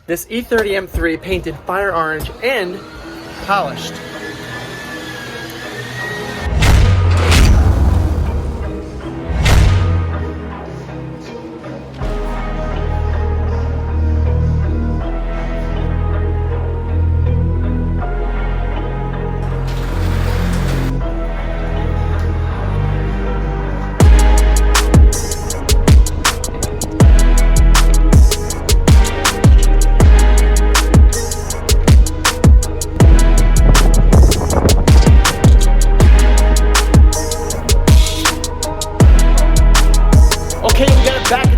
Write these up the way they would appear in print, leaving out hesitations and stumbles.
This E30 M3 painted fire orange and polished.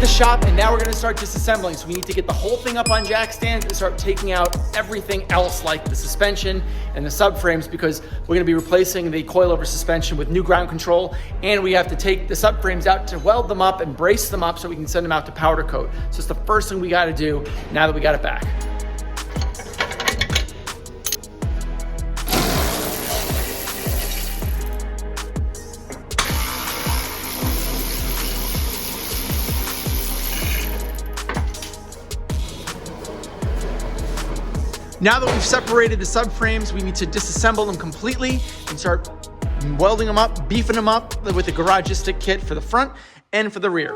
Shop, and now we're going to start disassembling. So we need to get the whole thing up on jack stands and start taking out everything else like the suspension and the subframes, because we're going to be replacing the coilover suspension with new ground control, and we have to take the subframes out to weld them up and brace them up so we can send them out to powder coat. So it's the first thing we got to do now that we got it back. Now that we've separated the subframes, we need to disassemble them completely and start welding them up, beefing them up with the Garagistic kit for the front and for the rear.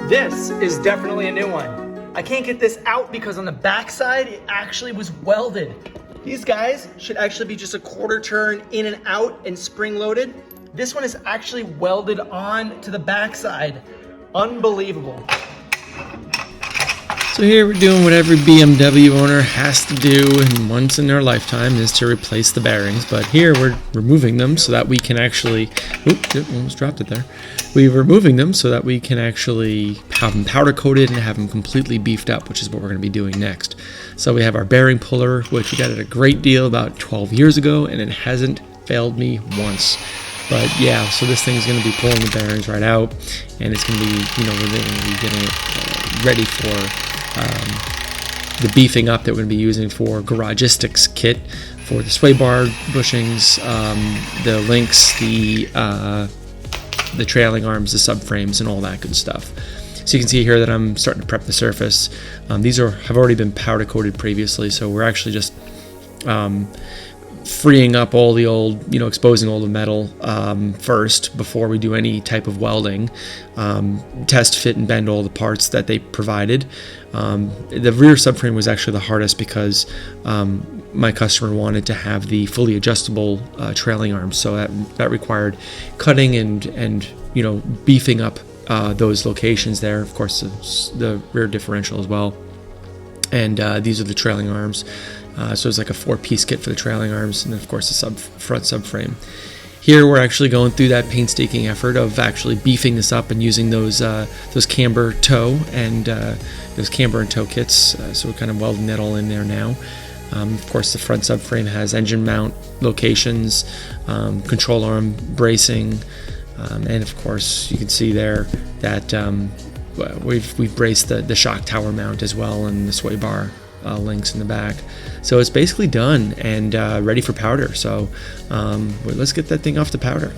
This is definitely a new one. I can't get this out because on the back side, it actually was welded. These guys should actually be just a quarter turn in and out and spring loaded. This one is actually welded on to the backside. Unbelievable. So here we're doing what every BMW owner has to do once in their lifetime, is to replace the bearings. But here we're removing them so that we can actually, almost dropped it there. We're removing them so that we can actually have them powder coated and have them completely beefed up, which is what we're going to be doing next. So we have our bearing puller, which we got at a great deal about 12 years ago, and it hasn't failed me once. But yeah, so this thing is going to be pulling the bearings right out, and it's going to be, we're going to be getting it ready for the beefing up that we're going to be using for Garagistic's kit for the sway bar bushings, the links, the trailing arms, the subframes, and all that good stuff. So you can see here that I'm starting to prep the surface. These have already been powder coated previously, so we're actually just freeing up all the old, exposing all the metal first before we do any type of welding. Test, fit, and bend all the parts that they provided. The rear subframe was actually the hardest because my customer wanted to have the fully adjustable trailing arms, so that required cutting and beefing up those locations there. Of course, the rear differential as well. And these are the trailing arms. So it's like a 4-piece kit for the trailing arms, and then of course the front subframe. Here we're actually going through that painstaking effort of actually beefing this up and using those camber toe and those camber and toe kits. So we're kind of welding that all in there now. Of course, the front subframe has engine mount locations, control arm bracing, and of course you can see there that we've braced the shock tower mount as well, and the sway bar links in the back. So it's basically done and ready for powder. So let's get that thing off to powder.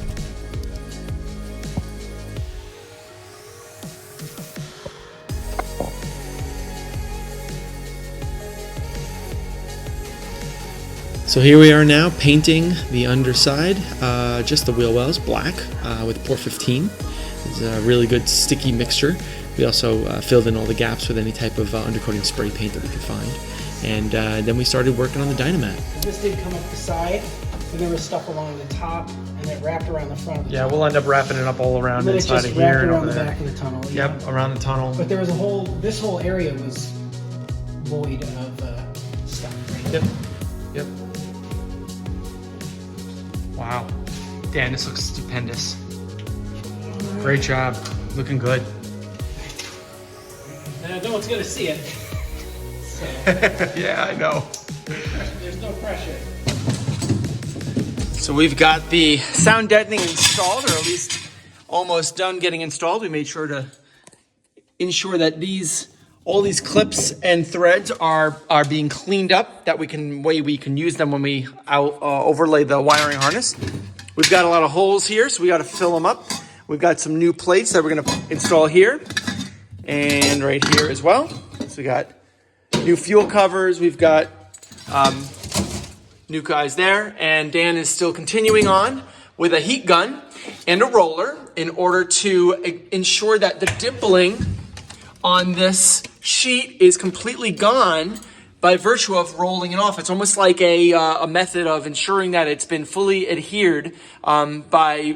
So here we are now painting the underside, just the wheel wells black with Port 15. It's a really good sticky mixture. We also filled in all the gaps with any type of undercoating spray paint that we could find. And then we started working on the Dynamat. This did come up the side, and there was stuff along the top, and it wrapped around the front of the tunnel. tunnel. We'll end up wrapping it up all around the inside of here and over there. Back of the tunnel. Yep, around the tunnel. But there was this whole area was void of stuff. Yep. Yep. Wow. Dan, this looks stupendous. Great job. Looking good. No one's gonna see it. So. Yeah, I know. There's no pressure. So we've got the sound deadening installed, or at least almost done getting installed. We made sure to ensure that these All these clips and threads are being cleaned up. That we can use them when we overlay the wiring harness. We've got a lot of holes here, so we got to fill them up. We've got some new plates that we're going to install here and right here as well. So we got new fuel covers. We've got new guys there, and Dan is still continuing on with a heat gun and a roller in order to ensure that the dimpling on this sheet is completely gone by virtue of rolling it off. It's almost like a method of ensuring that it's been fully adhered by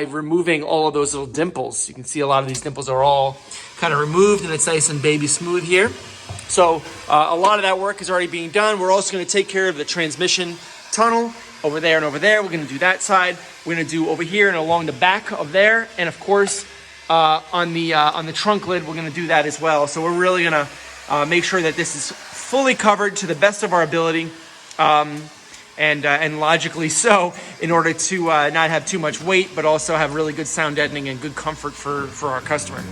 removing all of those little dimples. You can see a lot of these dimples are all kind of removed, and it's nice and baby smooth here. So a lot of that work is already being done. We're also going to take care of the transmission tunnel over there and over there. We're going to do that side. We're going to do over here and along the back of there, and of course on the trunk lid, we're going to do that as well. So we're really going to make sure that this is fully covered to the best of our ability, and logically so, in order to not have too much weight, but also have really good sound deadening and good comfort for our customer.